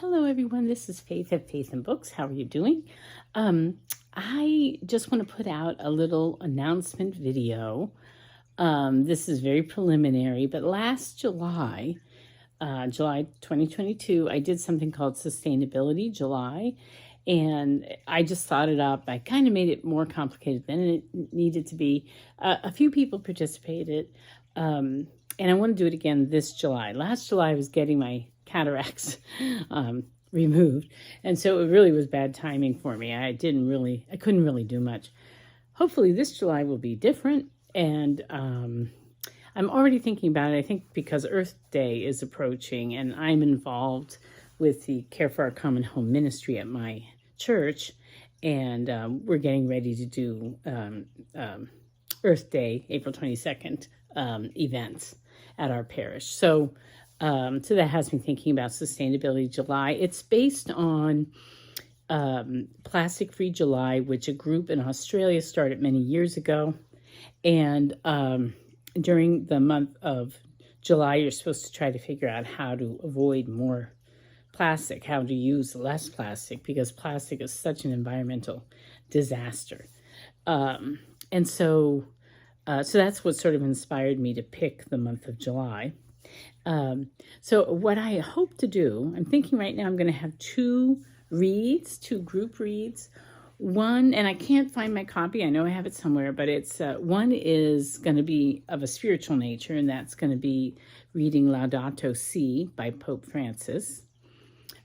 Hello, everyone. This is Faith at Faith and Books. How are you doing? I just want to put out a little announcement video. This is very preliminary, but last July, July 2022, I did something called Sustainability July, and I just thought it up. I kind of made it more complicated than it needed to be. A few people participated, and I want to do it again this July. Last July, I was getting my cataracts removed, and so it really was bad timing for me. I couldn't really do much. Hopefully this July will be different, and I'm already thinking about it. I think because Earth Day is approaching, and I'm involved with the Care for Our Common Home ministry at my church, and we're getting ready to do Earth Day, April 22nd events at our parish. So that has me thinking about Sustainability July. It's based on Plastic Free July, which a group in Australia started many years ago. And during the month of July, you're supposed to try to figure out how to avoid more plastic, how to use less plastic, because plastic is such an environmental disaster. And so that's what sort of inspired me to pick the month of July. So what I hope to do, I'm thinking right now I'm going to have two group reads. One, and I can't find my copy. I know I have it somewhere, but it's one is going to be of a spiritual nature, and that's going to be reading Laudato Si by Pope Francis.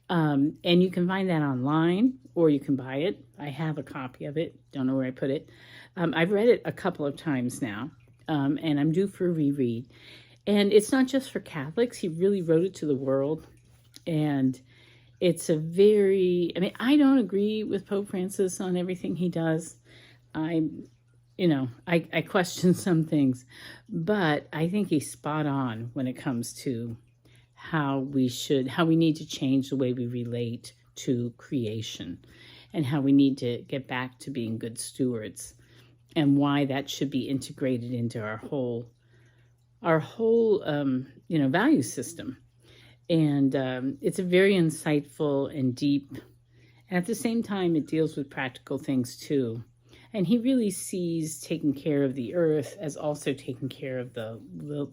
And you can find that online, or you can buy it. I have a copy of it. Don't know where I put it. I've read it a couple of times now, and I'm due for a reread. And it's not just for Catholics. He really wrote it to the world. And it's I don't agree with Pope Francis on everything he does. I question some things, but I think he's spot on when it comes to how we need to change the way we relate to creation, and how we need to get back to being good stewards, and why that should be integrated into our whole value system. And it's a very insightful and deep, and at the same time, it deals with practical things too. And he really sees taking care of the earth as also taking care of the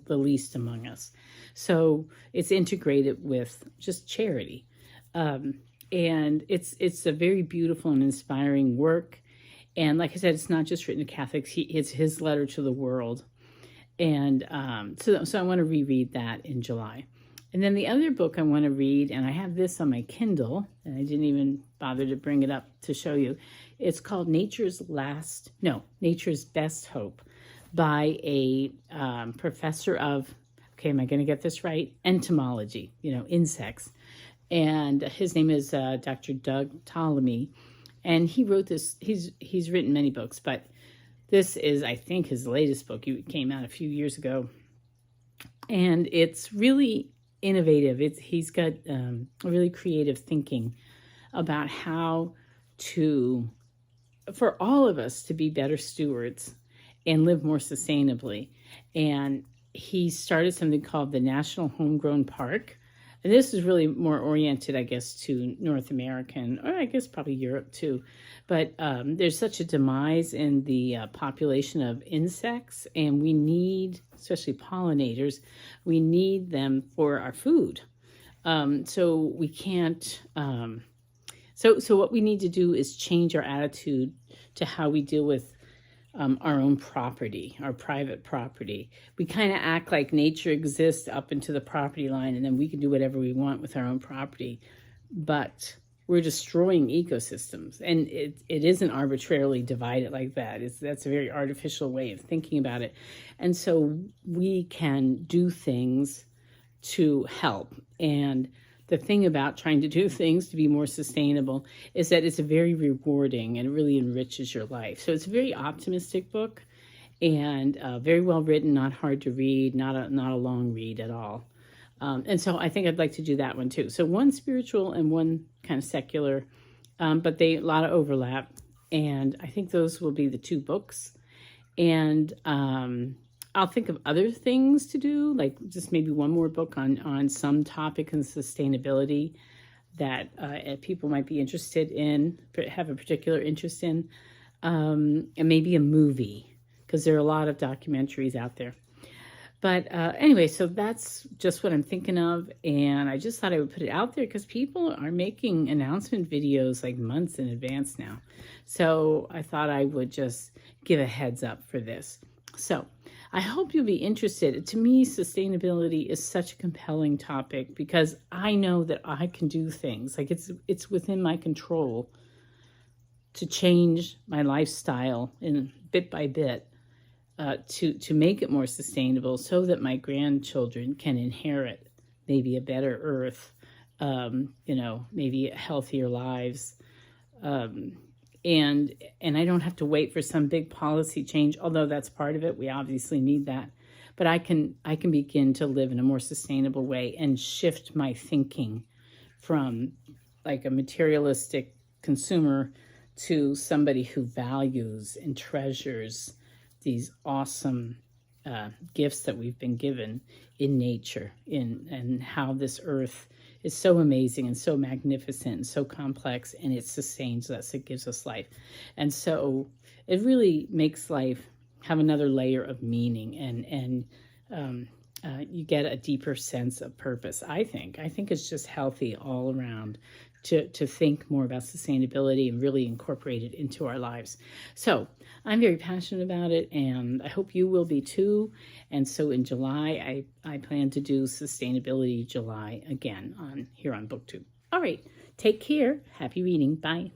least among us. So it's integrated with just charity. And it's a very beautiful and inspiring work. And like I said, it's not just written to Catholics. It's his letter to the world. And so I want to reread that in July. And then the other book I want to read, and I have this on my Kindle, and I didn't even bother to bring it up to show you. It's called Nature's Best Hope by a professor of, am I going to get this right? Entomology, insects. And his name is Dr. Doug Ptolemy. And he wrote this, he's written many books, but this is, I think, his latest book. It came out a few years ago. And it's really innovative. He's got really creative thinking about how for all of us to be better stewards and live more sustainably. And he started something called the National Homegrown Park. And this is really more oriented, I guess, to North American, or I guess probably Europe too. But there's such a demise in the population of insects, and we need, especially pollinators, we need them for our food. So we can't, so what we need to do is change our attitude to how we deal with our own property, our private property. We kind of act like nature exists up into the property line, and then we can do whatever we want with our own property. But we're destroying ecosystems, and it isn't arbitrarily divided like that. That's a very artificial way of thinking about it. And so we can do things to help. And the thing about trying to do things to be more sustainable is that it's very rewarding and it really enriches your life. So it's a very optimistic book, and very well written, not hard to read, not a long read at all. And so I think I'd like to do that one too. So one spiritual and one kind of secular, but they a lot of overlap. And I think those will be the two books. And I'll think of other things to do, like just maybe one more book on some topic in sustainability. that people might be interested in, have a particular interest in, and maybe a movie, because there are a lot of documentaries out there. But anyway, so that's just what I'm thinking of, and I just thought I would put it out there because people are making announcement videos like months in advance now. So I thought I would just give a heads up for this. So I hope you'll be interested. To me, sustainability is such a compelling topic because I know that I can do things. Like it's within my control to change my lifestyle in bit by bit. To make it more sustainable so that my grandchildren can inherit maybe a better earth, maybe healthier lives. And I don't have to wait for some big policy change, although that's part of it. We obviously need that. But I can begin to live in a more sustainable way and shift my thinking from like a materialistic consumer to somebody who values and treasures these awesome gifts that we've been given in nature, and how this earth is so amazing and so magnificent and so complex, and it sustains us, it gives us life. And so it really makes life have another layer of meaning, and you get a deeper sense of purpose, I think. I think it's just healthy all around to think more about sustainability and really incorporate it into our lives. So I'm very passionate about it, and I hope you will be too. And so in July, I plan to do Sustainability July again here on BookTube. All right, take care. Happy reading. Bye.